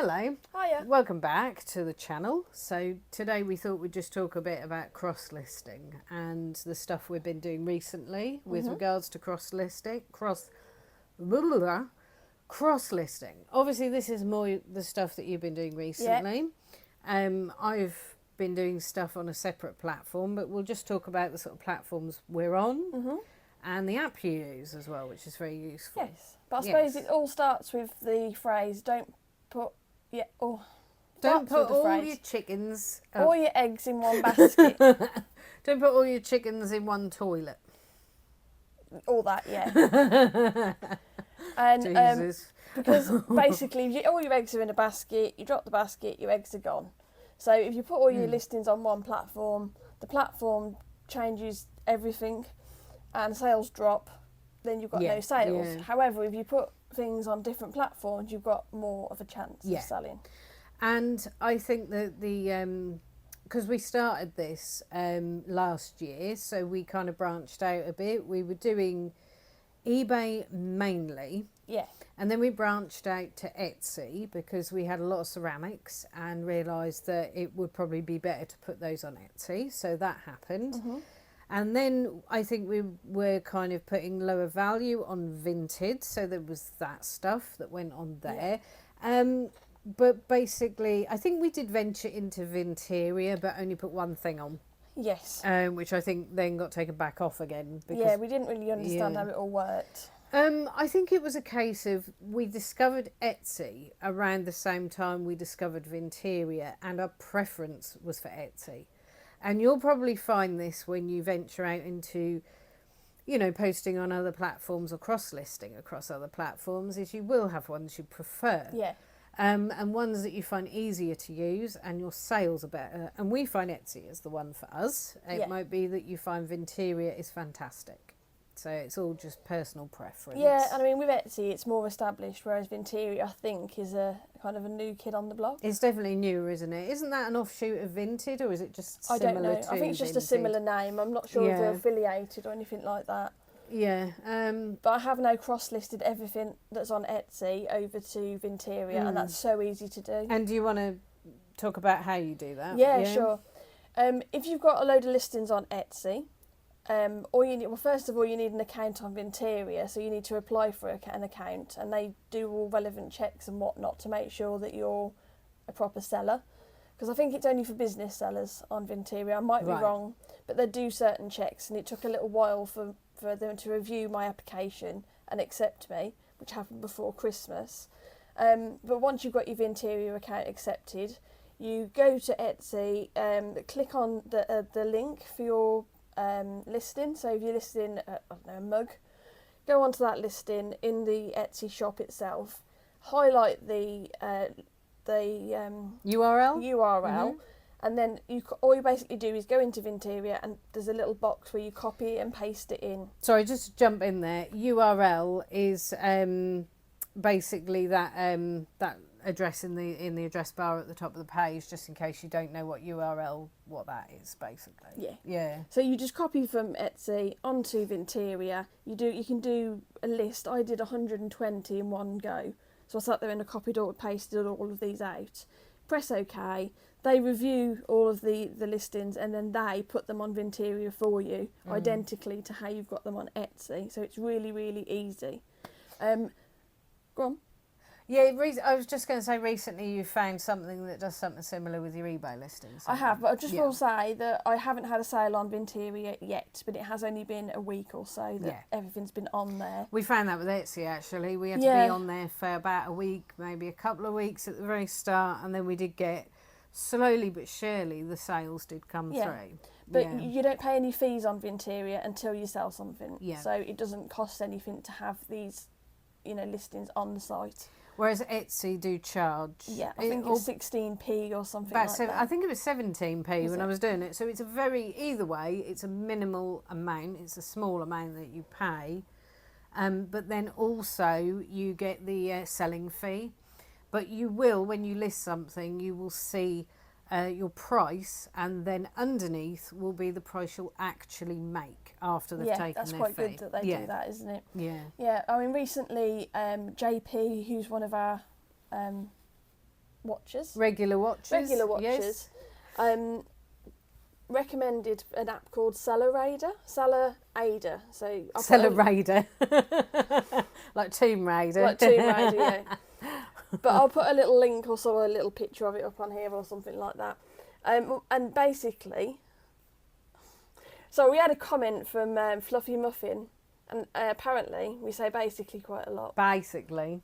Hello. Hiya. Welcome back to the channel. So today we thought we'd just talk a bit about cross-listing and the stuff we've been doing recently with regards to cross-listing. Cross-listing. Obviously this is more the stuff that you've been doing recently. I've been doing stuff on a separate platform, but we'll just talk about the sort of platforms we're on and the app you use as well, which is very useful. Yes, but I suppose it all starts with the phrase, don't put all your chickens... all your eggs in one basket. Don't put all your chickens in one toilet. All that, yeah. And Jesus. because basically all your eggs are in a basket, you drop the basket, your eggs are gone. So if you put all your listings on one platform, the platform changes everything and sales drop, then you've got no sales. Yeah. However, if you put things on different platforms, you've got more of a chance of selling. And I think that because we started this last year, so we kind of branched out a bit. We were doing eBay mainly. Yeah. And then we branched out to Etsy because we had a lot of ceramics and realised that it would probably be better to put those on Etsy. So that happened. And then I think we were kind of putting lower value on Vinted. So there was that stuff that went on there. But basically, I think we did venture into Vinteria, but only put one thing on. Yes. Which I think then got taken back off again. Because, we didn't really understand how it all worked. I think it was a case of we discovered Etsy around the same time we discovered Vinteria, and our preference was for Etsy. And you'll probably find this when you venture out into, posting on other platforms or cross-listing across other platforms, is you will have ones you prefer. Yeah. And ones that you find easier to use and your sales are better. And we find Etsy is the one for us. It might be that you find Vinteria is fantastic. So it's all just personal preference. Yeah, and I mean, with Etsy, it's more established, whereas Vinteria, I think, is a kind of a new kid on the block. It's definitely newer, isn't it? Isn't that an offshoot of Vinted, or is it just similar to I don't know. I think it's just Vinted? a similar name. I'm not sure if they're affiliated or anything like that. Yeah. But I have now cross-listed everything that's on Etsy over to Vinteria, and that's so easy to do. And do you want to talk about how you do that? Yeah, sure. If you've got a load of listings on Etsy, first of all, you need an account on Vinteria, so you need to apply for an account, and they do all relevant checks and whatnot to make sure that you're a proper seller. Because I think it's only for business sellers on Vinteria. I might be wrong, but they do certain checks, and it took a little while for them to review my application and accept me, which happened before Christmas. But once you've got your Vinteria account accepted, you go to Etsy, click on the link for your listing. So if you're listing a mug, go onto that listing in the Etsy shop itself, highlight the URL, and then all you basically do is go into Vinteria, and there's a little box where you copy and paste it in. Sorry, just to jump in there. URL is basically that address in the address bar at the top of the page, just in case you don't know what that is, basically. Yeah. So you just copy from Etsy onto Vinteria. You can do a list. I did 120 in one go. So I sat there and I copied or pasted all of these out. Press OK. They review all of the listings, and then they put them on Vinteria for you, identically to how you've got them on Etsy. So it's really, really easy. Go on. Yeah, I was just going to say, recently you found something that does something similar with your eBay listings. I have, but I just will say that I haven't had a sale on Vinteria yet, but it has only been a week or so that everything's been on there. We found that with Etsy, actually. We had to be on there for about a week, maybe a couple of weeks at the very start, and then we did get, slowly but surely, the sales did come through. But you don't pay any fees on Vinteria until you sell something. Yeah. So it doesn't cost anything to have these, listings on the site. Whereas Etsy do charge. Yeah, I think it's 16p or something like that. I think it was 17p when I was doing it. So it's either way, it's a minimal amount. It's a small amount that you pay. But then also you get the selling fee. But you will, when you list something, you will see your price, and then underneath will be the price you'll actually make after they've taken their fee. Yeah, that's quite good that they do that, isn't it? Yeah. Yeah, I mean, recently, JP, who's one of our watchers. Regular watchers. Regular watchers. Yes. Recommended an app called Seller Raider. Seller Aider. So Seller Raider. Like Tomb Raider. Like Tomb Raider, yeah. But I'll put a little link or a little picture of it up on here or something like that. And basically, so we had a comment from Fluffy Muffin, and apparently we say basically quite a lot. Basically.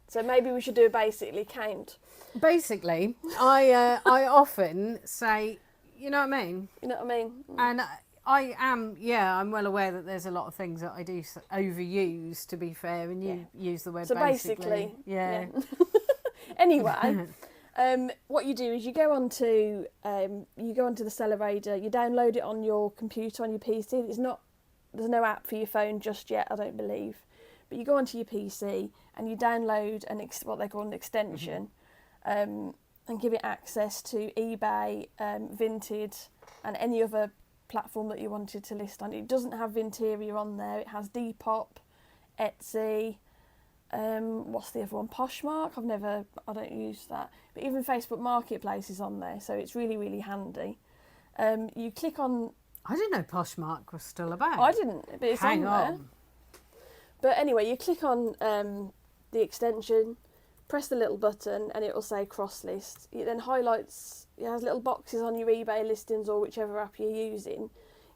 So maybe we should do a basically count. Basically, I often say, you know what I mean? You know what I mean? And I'm well aware that there's a lot of things that I do overuse, to be fair, and you use the word so basically. Yeah. Anyway, what you do is you go onto the Seller Raider, you download it on your computer, on your PC. There's no app for your phone just yet, I don't believe. But you go onto your PC and you download what they call an extension, and give it access to eBay, Vinted, and any other platform that you wanted to list on. It doesn't have Vinteria on there. It has Depop, Etsy, what's the other one? Poshmark. I don't use that. But even Facebook Marketplace is on there, so it's really, really handy. You click on... I didn't know Poshmark was still about. I didn't, but it's Hang on there. But anyway, you click on the extension, press the little button, and it will say cross list. It then highlights, it has little boxes on your eBay listings or whichever app you're using.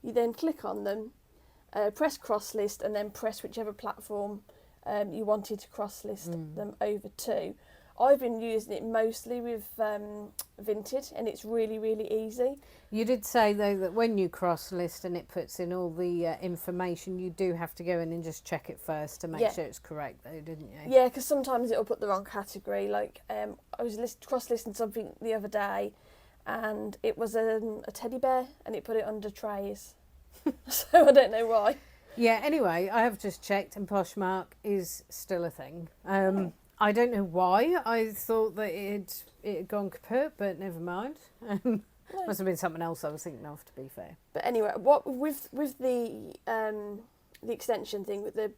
You then click on them, press cross list, and then press whichever platform you wanted to cross list them over to. I've been using it mostly with Vinted, and it's really, really easy. You did say, though, that when you cross list and it puts in all the information, you do have to go in and just check it first to make sure it's correct, though, didn't you? Yeah, because sometimes it'll put the wrong category. Like, I was cross-listing something the other day, and it was a teddy bear, and it put it under trays. So I don't know why. Yeah, anyway, I have just checked, and Poshmark is still a thing. I don't know why. I thought that it had gone kaput, but never mind. Must have been something else I was thinking of, to be fair. But anyway, what with the extension thing with the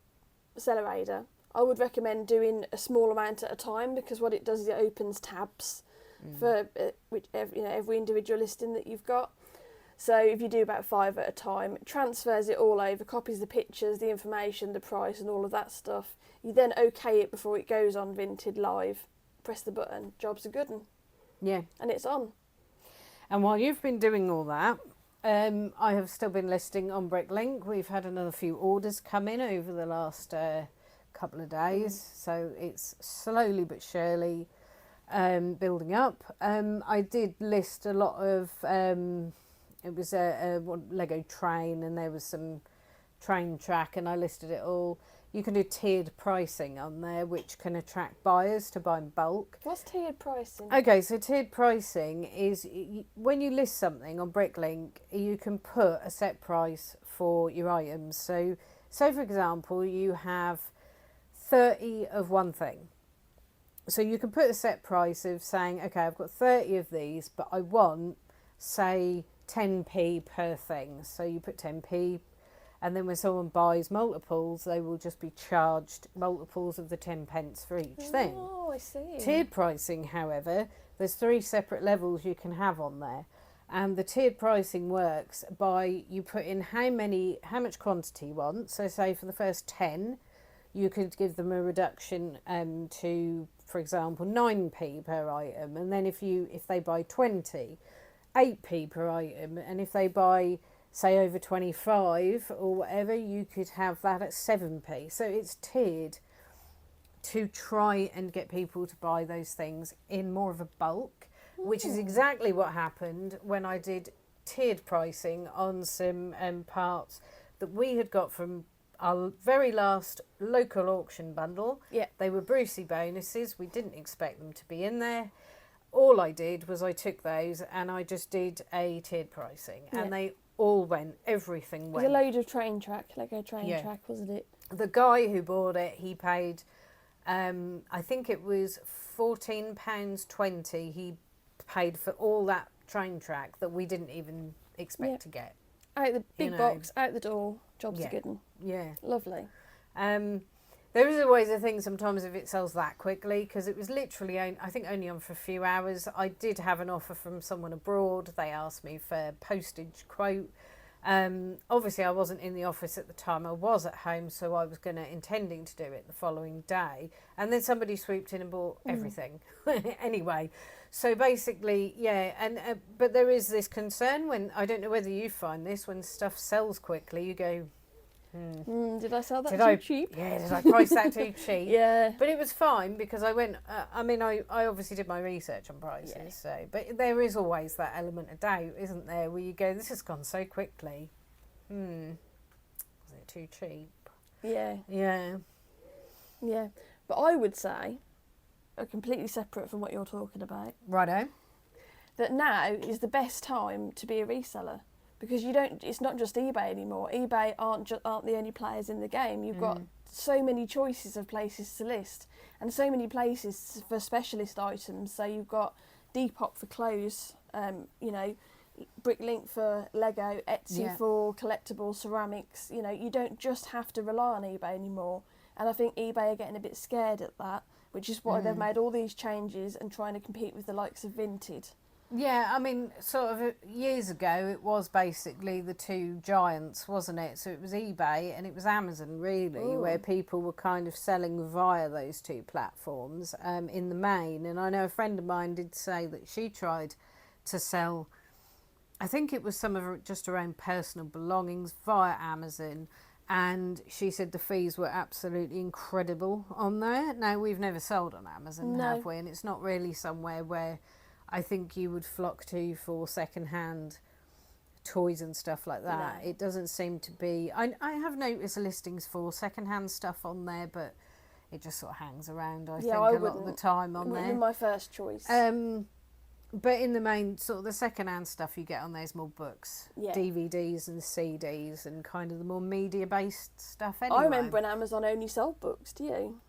Seller Raider, I would recommend doing a small amount at a time, because what it does is it opens tabs for every individual listing that you've got. So if you do about 5 at a time, it transfers it all over, copies the pictures, the information, the price, and all of that stuff. You then OK it before it goes on Vinted Live. Press the button, job's a good one. Yeah. And it's on. And while you've been doing all that, I have still been listing on Bricklink. We've had another few orders come in over the last couple of days. So it's slowly but surely building up. I did list a lot of... it was a Lego train, and there was some train track, and I listed it all. You can do tiered pricing on there, which can attract buyers to buy in bulk. What's tiered pricing? Okay, so tiered pricing is when you list something on Bricklink, you can put a set price for your items. So for example, you have 30 of one thing. So you can put a set price of saying, okay, I've got 30 of these, but I want, say, 10p per thing. So you put 10p, and then when someone buys multiples, they will just be charged multiples of the 10 pence for each thing. Oh, I see. Tiered pricing, however, there's 3 separate levels you can have on there. And the tiered pricing works by you put in how much quantity you want. So say for the first 10, you could give them a reduction to, for example, 9p per item. And then if they buy 20, 8p per item. And if they buy, say, over 25 or whatever, you could have that at 7p. So it's tiered to try and get people to buy those things in more of a bulk, which is exactly what happened when I did tiered pricing on some parts that we had got from our very last local auction bundle. Yeah. They were Brucey bonuses. We didn't expect them to be in there. All I did was I took those and I just did a tiered pricing, and they all went, everything went. It was a load of train track, Lego train track, wasn't it? The guy who bought it, he paid, I think it was £14.20 he paid for all that train track that we didn't even expect to get. Out the big box, out the door, job's a good one. Yeah. Lovely. There is always a thing sometimes if it sells that quickly, because it was literally, I think, only on for a few hours. I did have an offer from someone abroad. They asked me for postage quote. Obviously, I wasn't in the office at the time. I was at home, so I was intending to do it the following day. And then somebody swooped in and bought everything. Anyway, so basically, yeah. And but there is this concern when, I don't know whether you find this, when stuff sells quickly, you go, did I sell that too cheap? Yeah, did I price that too cheap? Yeah. But it was fine because I went, I obviously did my research on prices. Yeah. So, but there is always that element of doubt, isn't there, where you go, this has gone so quickly. Was it too cheap? Yeah. Yeah. Yeah. But I would say, completely separate from what you're talking about. Righto. That now is the best time to be a reseller. Because it's not just eBay anymore. eBay aren't the only players in the game. You've got so many choices of places to list, and so many places for specialist items. So you've got Depop for clothes, Bricklink for Lego, Etsy for collectible ceramics. You don't just have to rely on eBay anymore. And I think eBay are getting a bit scared at that, which is why they've made all these changes and trying to compete with the likes of Vinted. Yeah, I mean, sort of years ago, it was basically the two giants, wasn't it? So it was eBay and it was Amazon, really, where people were kind of selling via those two platforms in the main. And I know a friend of mine did say that she tried to sell, I think it was some of just her own personal belongings via Amazon. And she said the fees were absolutely incredible on there. Now, we've never sold on Amazon, have we? And it's not really somewhere where I think you would flock to for second-hand toys and stuff like that. No. It doesn't seem to be... I have noticed listings for second-hand stuff on there, but it just sort of hangs around, I think, a lot of the time on there. It wouldn't be my first choice. But in the main, sort of the second-hand stuff you get on there is more books, DVDs and CDs, and kind of the more media-based stuff anyway. I remember when Amazon only sold books, do you?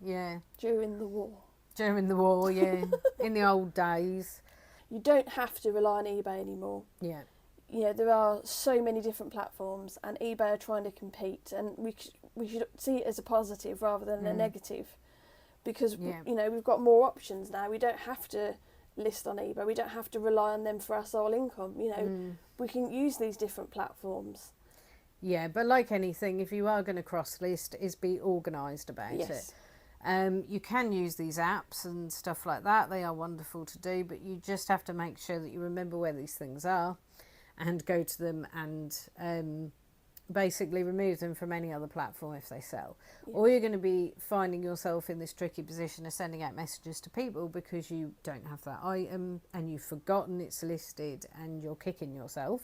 Yeah. During the war. During the war, yeah. In the old days. You don't have to rely on eBay anymore. Yeah. There are so many different platforms, and eBay are trying to compete, and we should see it as a positive rather than a negative, because we've got more options now. We don't have to list on eBay. We don't have to rely on them for our sole income. We can use these different platforms. Yeah, but like anything, if you are going to cross list, is be organised about it. You can use these apps and stuff like that. They are wonderful to do, but you just have to make sure that you remember where these things are and go to them and basically remove them from any other platform if they sell. Or you're going to be finding yourself in this tricky position of sending out messages to people because you don't have that item and you've forgotten it's listed and you're kicking yourself.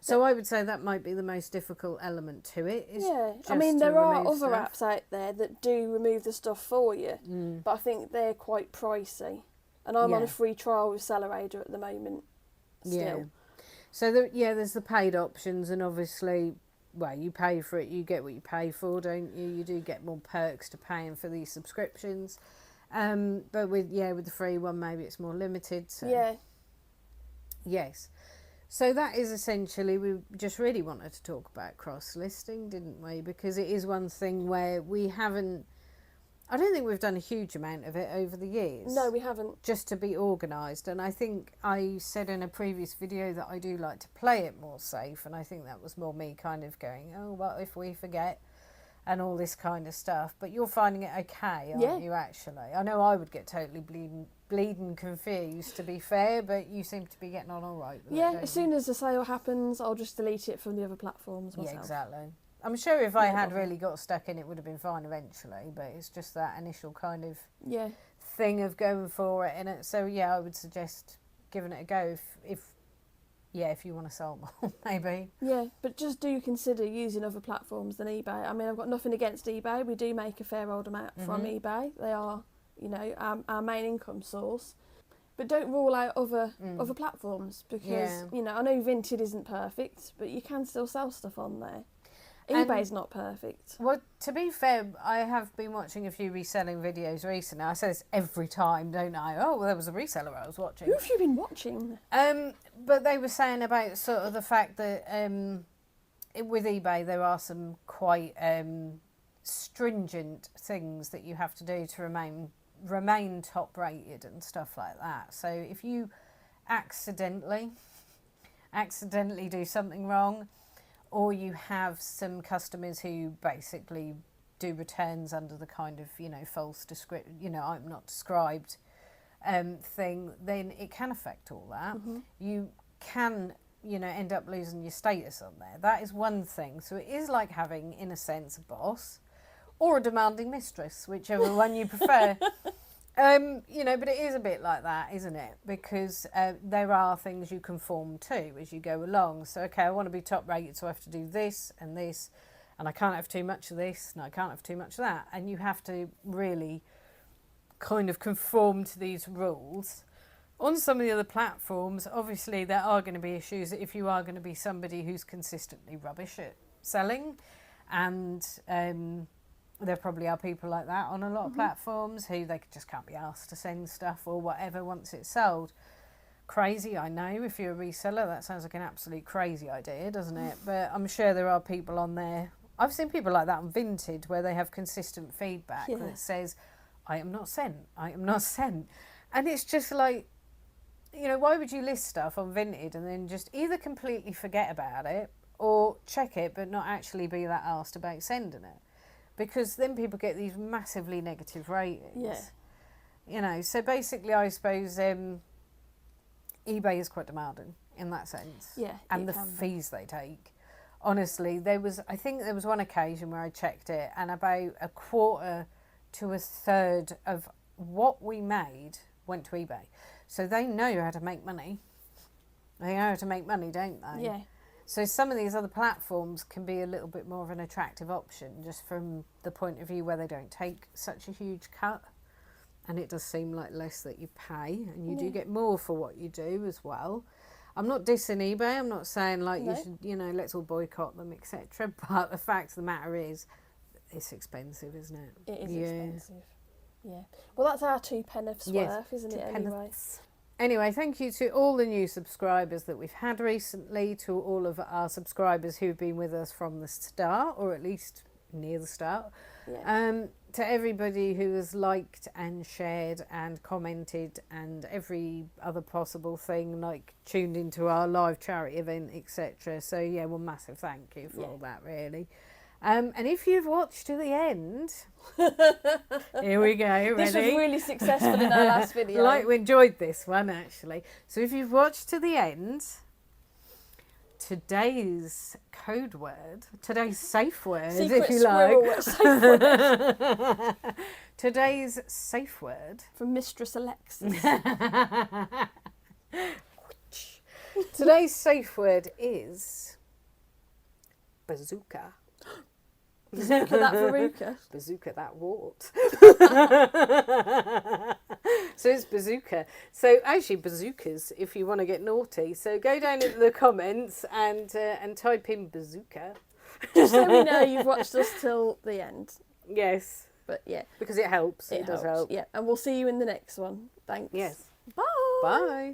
So I would say that might be the most difficult element to it. I mean, there are other apps out there that do remove the stuff for you, but I think they're quite pricey. And I'm on a free trial with Sellerator at the moment still. Yeah. So, there's the paid options, and obviously, well, you pay for it, you get what you pay for, don't you? You do get more perks to paying for these subscriptions. But with the free one, maybe it's more limited. So. Yeah. Yes. So that is essentially, we just really wanted to talk about cross-listing, didn't we? Because it is one thing where we haven't, I don't think we've done a huge amount of it over the years. No, we haven't. Just to be organised. And I think I said in a previous video that I do like to play it more safe. And I think that was more me kind of going, oh, what if we forget? And all this kind of stuff. But you're finding it okay, aren't you, actually? I know I would get totally bleeding confused, to be fair, but you seem to be getting on all right with it, as soon as the sale happens, I'll just delete it from the other platforms myself. Yeah, exactly. I'm sure if I had really got stuck in, it would have been fine eventually, but it's just that initial kind of thing of going for it. And so, I would suggest giving it a go if you want to sell more, maybe. Yeah, but just do consider using other platforms than eBay. I mean, I've got nothing against eBay. We do make a fair old amount from eBay. They are, our main income source. But don't rule out other platforms because, I know Vinted isn't perfect, but you can still sell stuff on there. eBay's not perfect. Well, to be fair, I have been watching a few reselling videos recently. I say this every time, don't I? Oh, well, there was a reseller I was watching. Who have you been watching? But they were saying about sort of the fact that with eBay, there are some quite stringent things that you have to do to remain top rated and stuff like that. So if you accidentally do something wrong, or you have some customers who basically do returns under the kind of, false description, I'm not described thing, then it can affect all that. You can, end up losing your status on there. That is one thing. So it is like having, in a sense, a boss or a demanding mistress, whichever one you prefer. But it is a bit like that, isn't it? Because there are things you conform to as you go along. So, okay, I want to be top rated, so I have to do this, and I can't have too much of this, and I can't have too much of that. And you have to really kind of conform to these rules. On some of the other platforms, obviously, there are going to be issues if you are going to be somebody who's consistently rubbish at selling, and there probably are people like that on a lot of platforms who they just can't be asked to send stuff or whatever once it's sold. Crazy, I know. If you're a reseller, that sounds like an absolute crazy idea, doesn't it? But I'm sure there are people on there. I've seen people like that on Vinted where they have consistent feedback that says, I am not sent, I am not sent. And it's just like, why would you list stuff on Vinted and then just either completely forget about it or check it but not actually be that asked about sending it? Because then people get these massively negative ratings. Yeah. So basically I suppose eBay is quite demanding in that sense. Yeah. And the fees they take. Honestly, I think there was one occasion where I checked it and about a quarter to a third of what we made went to eBay. So they know how to make money. They know how to make money, don't they? Yeah. So some of these other platforms can be a little bit more of an attractive option just from the point of view where they don't take such a huge cut. And it does seem like less that you pay, and you do get more for what you do as well. I'm not dissing eBay. I'm not saying you should, let's all boycott them, etc. But the fact of the matter is, it's expensive, isn't it? It is expensive. Yeah. Well, that's our 2 penn'orths worth, isn't it, anyway? Anyway, thank you to all the new subscribers that we've had recently, to all of our subscribers who've been with us from the start, or at least near the start. Yeah. To everybody who has liked and shared and commented and every other possible thing, like tuned into our live charity event, etc. So, yeah, well, massive thank you for all that, really. And if you've watched to the end, here we go, ready? This was really successful in our last video. We enjoyed this one, actually. So if you've watched to the end, today's code word, today's safe word, Secret if you like. Safe word. Today's safe word. From Mistress Alexis. Today's safe word is bazooka. Bazooka that veruca. Bazooka that wart. So it's bazooka. So actually bazookas, if you want to get naughty. So go down into the comments and type in bazooka. Just so we know you've watched us till the end. Yes. But yeah. Because it helps. It does help. Yeah. And we'll see you in the next one. Thanks. Yes. Bye. Bye.